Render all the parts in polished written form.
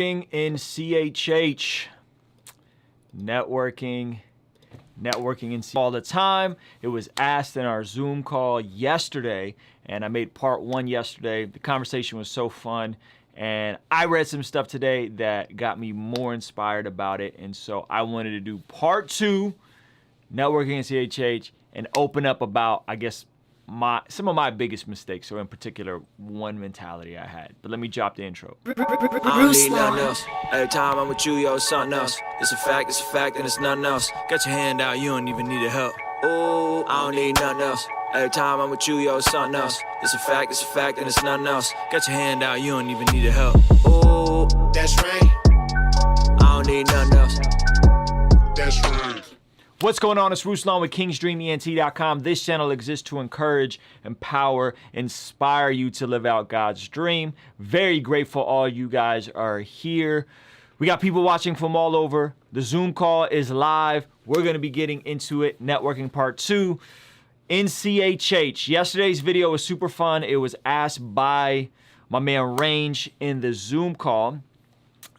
In CHH, networking in all the time. It was asked in our Zoom call yesterday, and I made part 1 yesterday. The conversation was so fun, and I read some stuff today that got me more inspired about it, and so I wanted to do part 2, networking in CHH, and open up about, I guess, some of my biggest mistakes, so in particular, one mentality I had. But let me drop the intro. I don't need nothing else. Every time I'm with you, yo, it's something else. It's a fact, and it's nothing else. Got your hand out, you don't even need the help. Ooh, I don't need nothing else. Every time I'm with you, yo, it's something else. It's a fact, and it's nothing else. Got your hand out, you don't even need the help. Ooh, that's right. I don't need nothing else. That's right. What's going on? It's Ruslan with KingsDreamENT.com. This channel exists to encourage, empower, inspire you to live out God's dream. Very grateful all you guys are here. We got people watching from all over. The Zoom call is live. We're going to be getting into it. Networking part 2 in CHH. Yesterday's video was super fun. It was asked by my man Range in the Zoom call.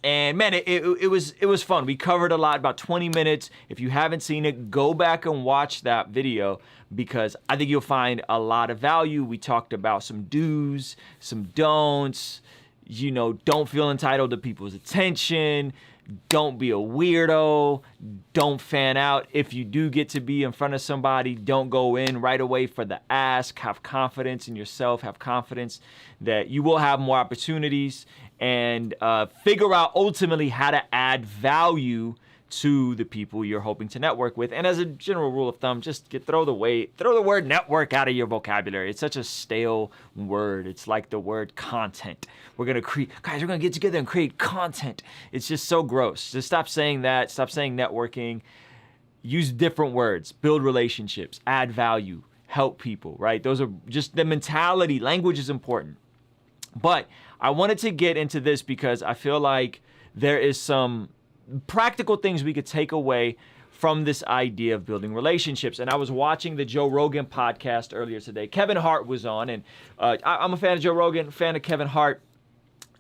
And man, it was fun. We covered a lot, about 20 minutes. If you haven't seen it, go back and watch that video because I think you'll find a lot of value. We talked about some do's, some don'ts, you know, don't feel entitled to people's attention, don't be a weirdo, don't fan out. If you do get to be in front of somebody, don't go in right away for the ask. Have confidence in yourself, have confidence that you will have more opportunities, and figure out ultimately how to add value to the people you're hoping to network with. And as a general rule of thumb, just throw the word network out of your vocabulary. It's such a stale word. It's like the word content. We're gonna get together and create content. It's just so gross. Just stop saying that. Stop saying networking. Use different words. Build relationships. Add value. Help people, right? Those are just the mentality. Language is important. But I wanted to get into this because I feel like there is some practical things we could take away from this idea of building relationships. And I was watching the Joe Rogan podcast earlier today. Kevin Hart was on, and I'm a fan of Joe Rogan, fan of Kevin Hart.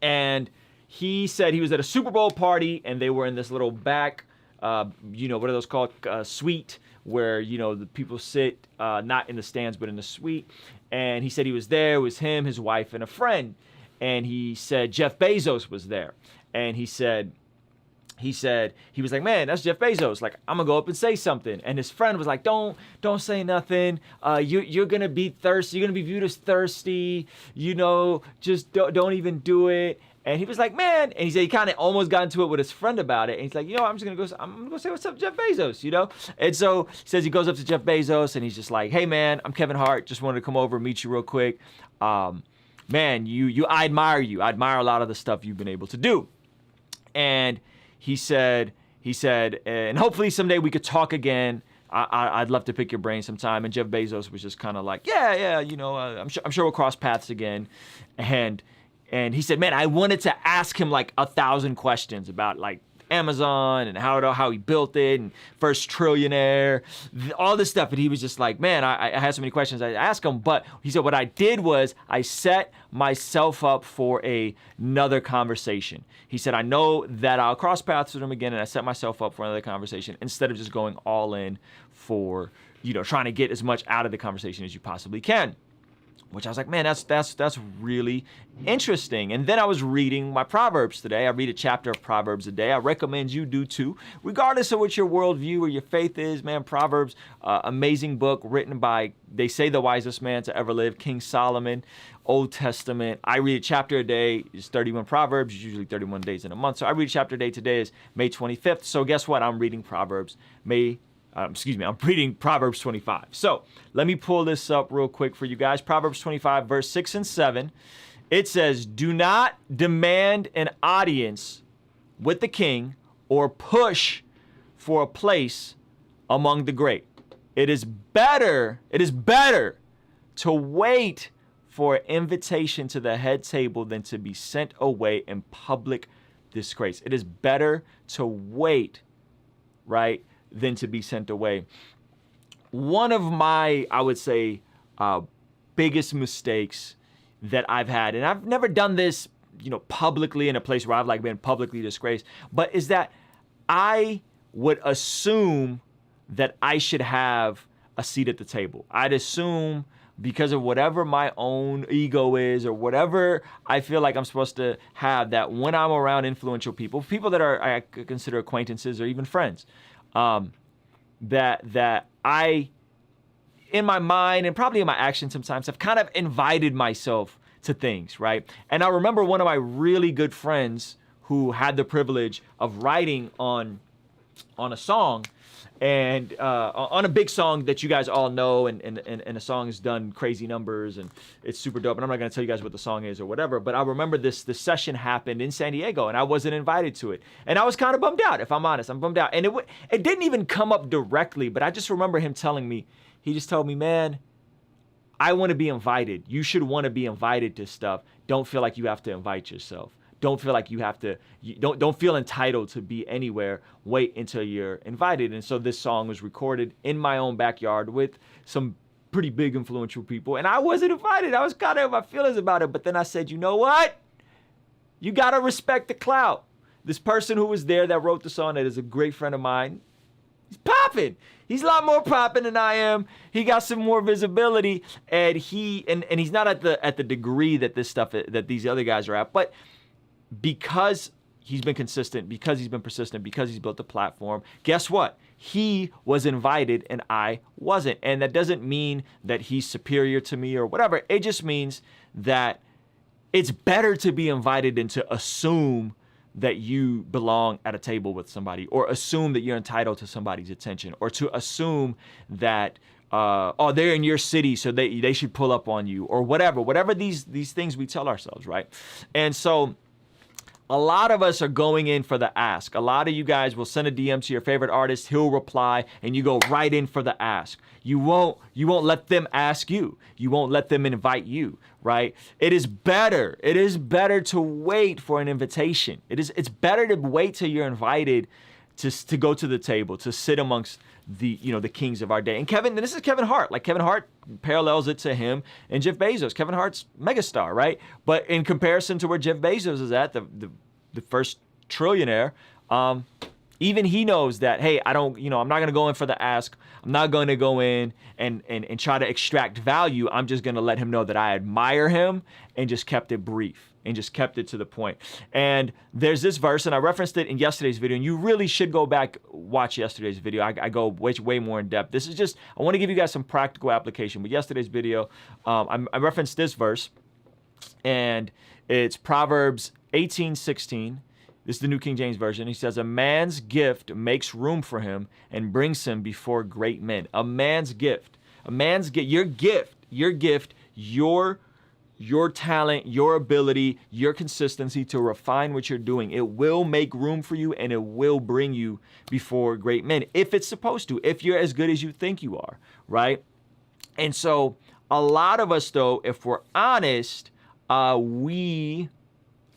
And he said he was at a Super Bowl party, and they were in this little back, you know, what are those called? Suite, where, you know, the people sit, not in the stands, but in the suite. And he said he was there. It was him, his wife, and a friend. And he said Jeff Bezos was there. And he was like, man, that's Jeff Bezos. Like, I'm gonna go up and say something. And his friend was like, don't say nothing. You're gonna be thirsty. You're gonna be viewed as thirsty. You know, just don't even do it. And he was like, man, and he said he kind of almost got into it with his friend about it. And he's like, you know, I'm gonna go say what's up, Jeff Bezos, you know? And so he says he goes up to Jeff Bezos and he's just like, hey man, I'm Kevin Hart. Just wanted to come over and meet you real quick. Man, I admire you. I admire a lot of the stuff you've been able to do. And he said, and hopefully someday we could talk again. I'd love to pick your brain sometime. And Jeff Bezos was just kind of like, yeah, you know, I'm sure we'll cross paths again. And he said, man, I wanted to ask him like 1,000 questions about like Amazon and how he built it and first trillionaire, all this stuff. And he was just like, man, I had so many questions I asked him. But he said, what I did was I set myself up for another conversation. He said, I know that I'll cross paths with him again, and I set myself up for another conversation instead of just going all in for, you know, trying to get as much out of the conversation as you possibly can. Which I was like, man, that's really interesting. And then I was reading my Proverbs today. I read a chapter of Proverbs a day. I recommend you do too. Regardless of what your worldview or your faith is, man, Proverbs, amazing book written by, they say, the wisest man to ever live, King Solomon, Old Testament. I read a chapter a day. It's 31 Proverbs, usually 31 days in a month. So I read a chapter a day. Today is May 25th. So guess what? I'm reading Proverbs I'm reading Proverbs 25. So let me pull this up real quick for you guys. Proverbs 25, verse 6 and 7. It says, do not demand an audience with the king or push for a place among the great. It is better to wait for an invitation to the head table than to be sent away in public disgrace. It is better to wait, right, than to be sent away. One of my, I would say, biggest mistakes that I've had, and I've never done this publicly in a place where I've like been publicly disgraced, but is that I would assume that I should have a seat at the table. I'd assume, because of whatever my own ego is or whatever I feel like I'm supposed to have, that when I'm around influential people that I consider acquaintances or even friends, that I, in my mind and probably in my actions sometimes, have kind of invited myself to things, right? And I remember one of my really good friends who had the privilege of writing on a song, and on a big song that you guys all know, and the song has done crazy numbers and it's super dope. And I'm not gonna tell you guys what the song is or whatever, but I remember this session happened in San Diego and I wasn't invited to it. And I was kind of bummed out, if I'm honest. I'm bummed out. And it didn't even come up directly, but I just remember him telling me, he just told me, man, I want to be invited. You should want to be invited to stuff. Don't feel like you have to invite yourself. Don't feel like you have to, don't feel entitled to be anywhere. Wait until you're invited. And so this song was recorded in my own backyard with some pretty big influential people. And I wasn't invited. I was kind of in my feelings about it. But then I said, you know what? You got to respect the clout. This person who was there that wrote the song, that is a great friend of mine, he's popping. He's a lot more popping than I am. He got some more visibility, and he's not at the degree that that these other guys are at. But because he's been consistent, because he's been persistent, because he's built a platform, guess what? He was invited and I wasn't. And that doesn't mean that he's superior to me or whatever. It just means that it's better to be invited than to assume that you belong at a table with somebody, or assume that you're entitled to somebody's attention, or to assume that they're in your city, so they should pull up on you, or whatever these things we tell ourselves, right? And so a lot of us are going in for the ask. A lot of you guys will send a DM to your favorite artist, he'll reply, and you go right in for the ask. You won't let them ask you. You won't let them invite you, right? It is better to wait for an invitation. It's better to wait till you're invited to go to the table, to sit amongst the kings of our day. And this is Kevin Hart. Like, Kevin Hart parallels it to him and Jeff Bezos. Kevin Hart's megastar, right? But in comparison to where Jeff Bezos is at, the first trillionaire, even he knows that, hey, I'm not going to go in for the ask. I'm not going to go in and try to extract value. I'm just going to let him know that I admire him, and just kept it brief and just kept it to the point. And there's this verse, and I referenced it in yesterday's video, and you really should go back, watch yesterday's video. I go way more in depth. This is just, I want to give you guys some practical application. With yesterday's video, I referenced this verse, and it's Proverbs 18:16. This is the New King James Version. He says, a man's gift makes room for him and brings him before great men. A man's gift, your gift, your talent, your ability, your consistency to refine what you're doing. It will make room for you, and it will bring you before great men, if it's supposed to, if you're as good as you think you are, right? And so a lot of us, though, if we're honest, we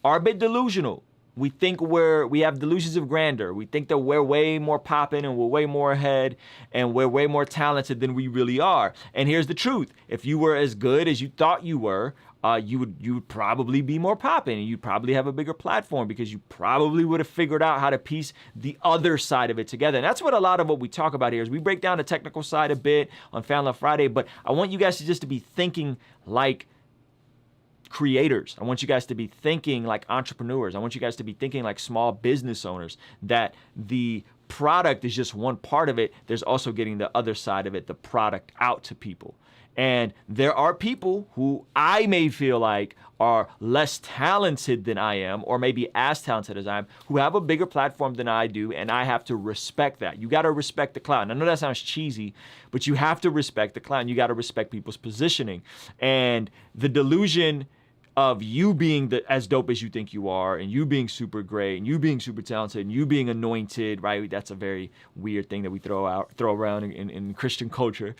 are a bit delusional. We think we have delusions of grandeur. We think that we're way more popping and we're way more ahead and we're way more talented than we really are. And here's the truth. If you were as good as you thought you were, you would probably be more popping, and you'd probably have a bigger platform, because you probably would have figured out how to piece the other side of it together. And that's what a lot of what we talk about here is we break down the technical side a bit on Fan Love Friday, but I want you guys to be thinking like creators. I want you guys to be thinking like entrepreneurs. I want you guys to be thinking like small business owners, that the product is just one part of it. There's also getting the other side of it, the product, out to people. And there are people who I may feel like are less talented than I am, or maybe as talented as I am, who have a bigger platform than I do, and I have to respect that. You got to respect the clown. I know that sounds cheesy, but you have to respect the clown. You got to respect people's positioning. And the delusion of you being as dope as you think you are, and you being super great, and you being super talented, and you being anointed, right? That's a very weird thing that we throw around in Christian culture.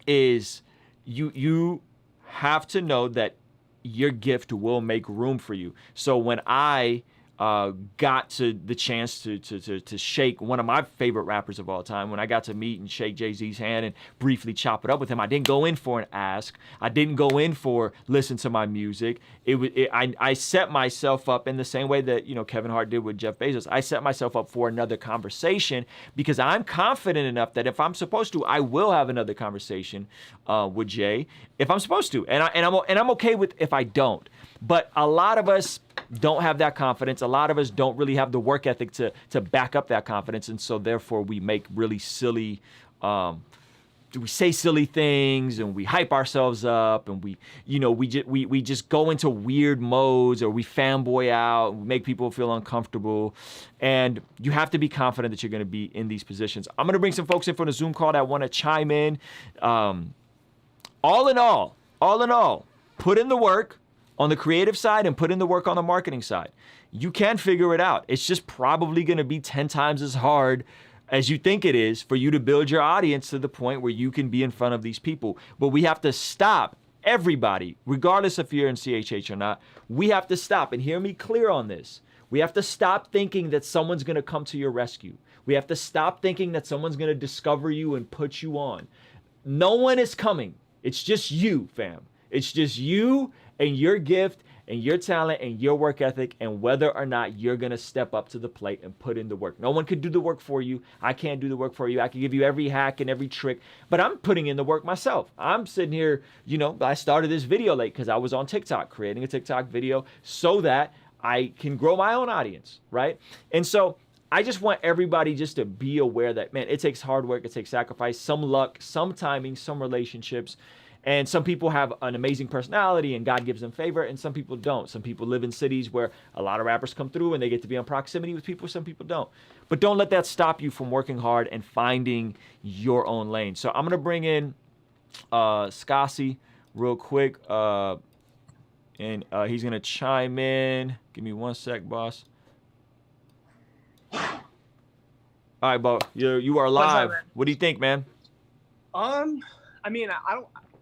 Is you have to know that your gift will make room for you. So when I got to the chance to shake one of my favorite rappers of all time. When I got to meet and shake Jay-Z's hand and briefly chop it up with him, I didn't go in for an ask. I didn't go in for listen to my music. I set myself up in the same way that, you know, Kevin Hart did with Jeff Bezos. I set myself up for another conversation because I'm confident enough that if I'm supposed to, I will have another conversation with Jay if I'm supposed to, and I'm okay with if I don't. But a lot of us don't have that confidence. A lot of us don't really have the work ethic to back up that confidence, and so therefore we make really silly, we say silly things and we hype ourselves up, and we just go into weird modes, or we fanboy out, and we make people feel uncomfortable. And you have to be confident that you're going to be in these positions. I'm going to bring some folks in for the Zoom call that want to chime in. All in all, put in the work on the creative side and put in the work on the marketing side. You can figure it out. It's just probably going to be 10 times as hard as you think it is for you to build your audience to the point where you can be in front of these people. But we have to stop, everybody, regardless if you're in CHH or not, we have to stop, and hear me clear on this. We have to stop thinking that someone's going to come to your rescue. We have to stop thinking that someone's going to discover you and put you on. No one is coming. It's just you, fam. It's just you and your gift and your talent and your work ethic, and whether or not you're going to step up to the plate and put in the work. No one could do the work for you. I can't do the work for you. I can give you every hack and every trick, but I'm putting in the work myself. I'm sitting here, you know, I started this video late because I was on TikTok, creating a TikTok video so that I can grow my own audience, right? And so I just want everybody just to be aware that, man, it takes hard work, it takes sacrifice, some luck, some timing, some relationships. And some people have an amazing personality and God gives them favor, and some people don't. Some people live in cities where a lot of rappers come through and they get to be in proximity with people. Some people don't. But don't let that stop you from working hard and finding your own lane. So I'm going to bring in Skasi real quick, and he's going to chime in. Give me one sec, boss. All right, Bo, you are live. What do you think, man? I mean, I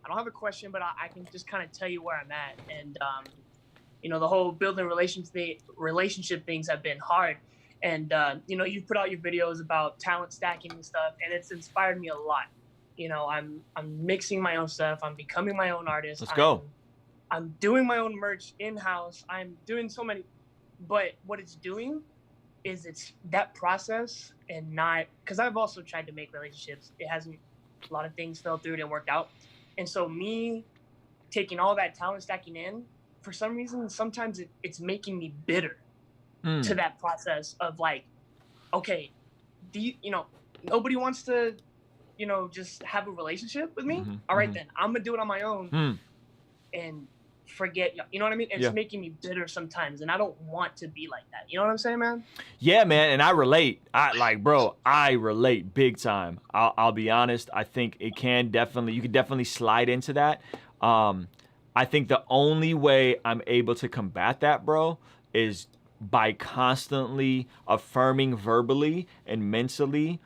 don't have a question, but I can just kind of tell you where I'm at. And, you know, the whole building relationship things have been hard. And, you know, you put out your videos about talent stacking and stuff, and it's inspired me a lot. You know, I'm mixing my own stuff. I'm becoming my own artist. Let's go. I'm doing my own merch in-house. I'm doing so many, but what it's doing is it's that process, and not, because I've also tried to make relationships. It hasn't, a lot of things fell through and worked out. And so me taking all that talent stacking in, for some reason, sometimes it's making me bitter to that process of like, okay, you know, nobody wants to, you know, just have a relationship with me. All right, then I'm gonna do it on my own and forget, you know what I mean? It's making me bitter sometimes, and I don't want to be like that. You know what I'm saying, man? Yeah, man, and I relate. I relate big time. I'll be honest. I think you can definitely slide into that. I think the only way I'm able to combat that, bro, is by constantly affirming verbally and mentally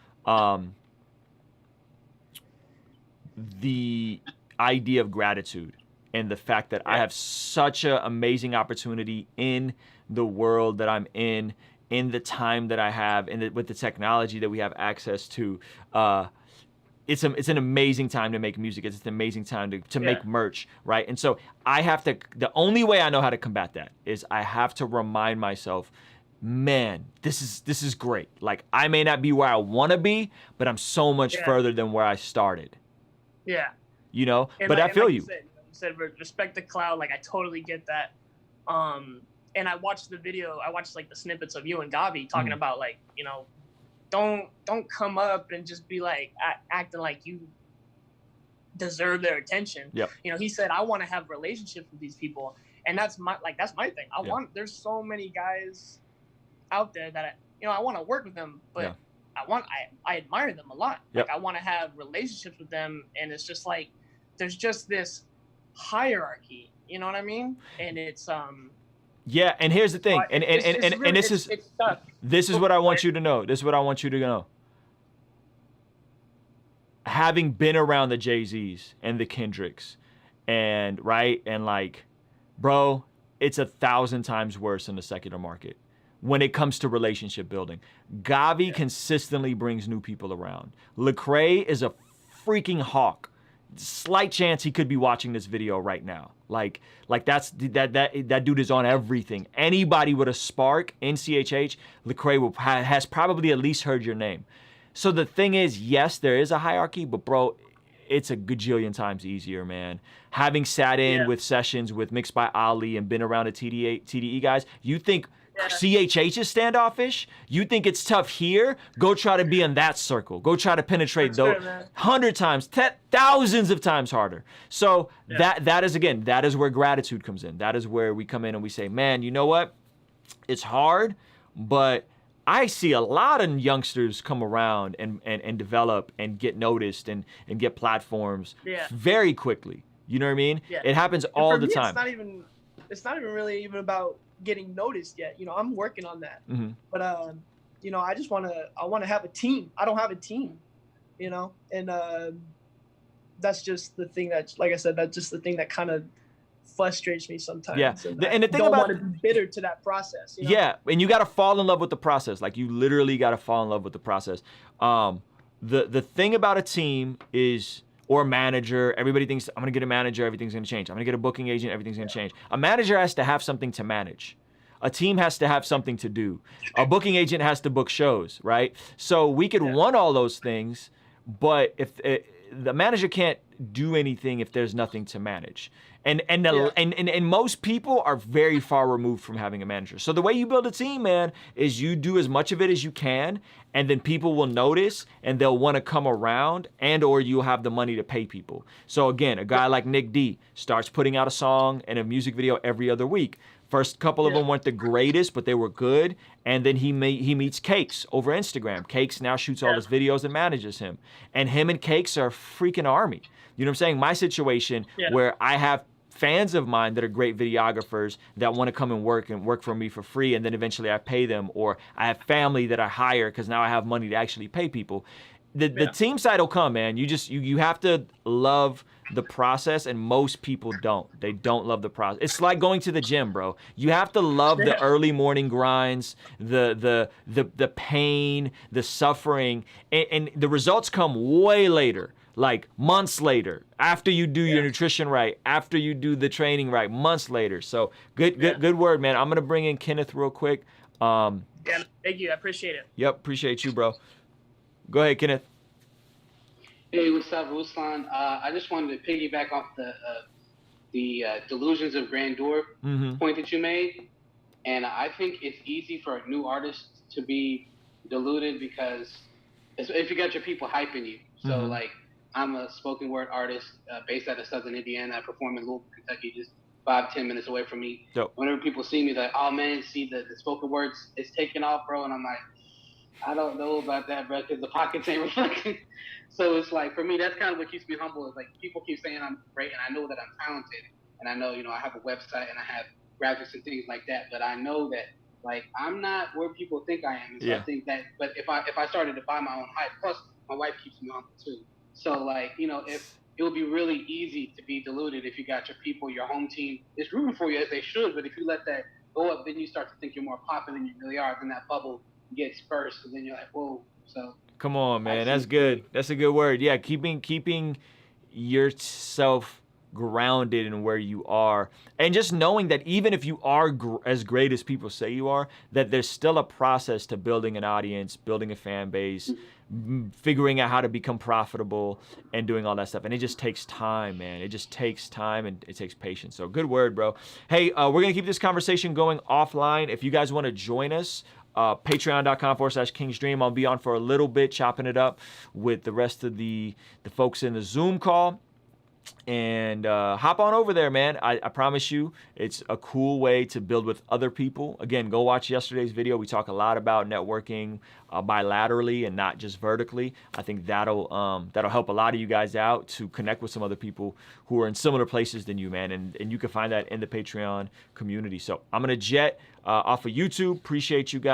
the idea of gratitude. And the fact that I have such an amazing opportunity in the world that I'm in the time that I have, and with the technology that we have access to, it's an amazing time to make music. It's an amazing time to make merch, right? And so the only way I know how to combat that is I have to remind myself, man, this is great. Like, I may not be where I want to be, but I'm so much further than where I started. Yeah. You know, but I feel you. Said respect the cloud, like I totally get that. And I watched the video, I watched like the snippets of you and Gabi talking about, like, you know, don't come up and just be like acting like you deserve their attention. You know, he said, I want to have relationships with these people, and that's my thing. There's so many guys out there that I want to work with them, but I admire them a lot. Like, I want to have relationships with them, and it's just like there's just this hierarchy, you know what I mean? And it's yeah, and here's the thing, and this is what I want you to know. This is what I want you to know. Having been around the Jay-Z's and the Kendricks, and like, bro, it's 1,000 times worse in the secular market. when it comes to relationship building. Gavi consistently brings new people around. Lecrae is a freaking hawk. Slight chance he could be watching this video right now. Like that dude is on everything. Anybody with a spark in CHH, Lecrae has probably at least heard your name. So the thing is, yes, there is a hierarchy, but bro, it's a gajillion times easier, man. Having sat in with sessions with Mixed by Ali and been around the TDE guys, you think CHH is standoffish? You think it's tough here? Go try to be in that circle. Go try to penetrate those 100 times, thousands of times harder. So that is where gratitude comes in. That is where we come in and we say, man, you know what? It's hard, but I see a lot of youngsters come around and develop and get noticed and get platforms very quickly. You know what I mean? Yeah. It happens all the time. It's not even really even about getting noticed yet. You know, I'm working on that. But you know, I want to have a team. I don't have a team, you know, and that's just the thing that, like I said, that's just the thing that kind of frustrates me sometimes. Yeah, and the thing don't about want to be bitter to that process. You know? Yeah, and you got to fall in love with the process. Like, you literally got to fall in love with the process. The thing about a team is, or a manager, everybody thinks, I'm gonna get a manager, everything's gonna change. I'm gonna get a booking agent, everything's gonna change. A manager has to have something to manage. A team has to have something to do. A booking agent has to book shows, right? So we could want all those things, but if the manager can't do anything if there's nothing to manage. And most people are very far removed from having a manager. So the way you build a team, man, is you do as much of it as you can, and then people will notice and they'll want to come around, and or you'll have the money to pay people. So again, a guy like Nick D starts putting out a song and a music video every other week. First couple of them weren't the greatest, but they were good. And then he meets Cakes over Instagram. Cakes now shoots all his videos and manages him. And him and Cakes are a freaking army. You know what I'm saying? My situation where I have fans of mine that are great videographers that want to come and work for me for free, and then eventually I pay them, or I have family that I hire because now I have money to actually pay people. The team side will come, man. You have to love the process, and most people don't. They don't love the process. It's like going to the gym, bro. You have to love the early morning grinds, the pain, the suffering, and the results come way later. Like months later, after you do your nutrition right, after you do the training right, months later. So good word, man. I'm gonna bring in Kenneth real quick. Thank you, I appreciate it. Yep, appreciate you, bro. Go ahead, Kenneth. Hey, what's up, Ruslan? I just wanted to piggyback off the delusions of grandeur point that you made, and I think it's easy for a new artist to be deluded because if you got your people hyping you. So like, I'm a spoken word artist based out of Southern Indiana. I perform in Louisville, Kentucky, just 5-10 minutes away from me. Dope. Whenever people see me, they're like, oh man, see the spoken words, it's taking off, bro. And I'm like, I don't know about that, bro, because the pockets ain't reflecting. So it's like, for me, that's kind of what keeps me humble. Is like, people keep saying I'm great, and I know that I'm talented, and I know, you know, I have a website and I have graphics and things like that. But I know that, like, I'm not where people think I am. And so I think that, but if I started to buy my own hype, plus my wife keeps me humble too. So like, you know, if it would be really easy to be deluded if you got your people, your home team is rooting for you as they should. But if you let that go up, then you start to think you're more popular than you really are. Then that bubble gets burst, and then you're like, whoa. So come on, man, that's good. That's a good word. Yeah, keeping yourself grounded in where you are, and just knowing that even if you are as great as people say you are, that there's still a process to building an audience, building a fan base, figuring out how to become profitable, and doing all that stuff. And it just takes time, man. It just takes time, and it takes patience. So good word, bro. Hey, we're gonna keep this conversation going offline. If you guys want to join us, patreon.com/kingsdream. I'll be on for a little bit, chopping it up with the rest of the folks in the Zoom call. And hop on over there, man. I promise you, it's a cool way to build with other people. Again, go watch yesterday's video. We talk a lot about networking bilaterally and not just vertically. I think that'll help a lot of you guys out to connect with some other people who are in similar places than you, man. And you can find that in the Patreon community. So I'm gonna jet off of YouTube. Appreciate you guys.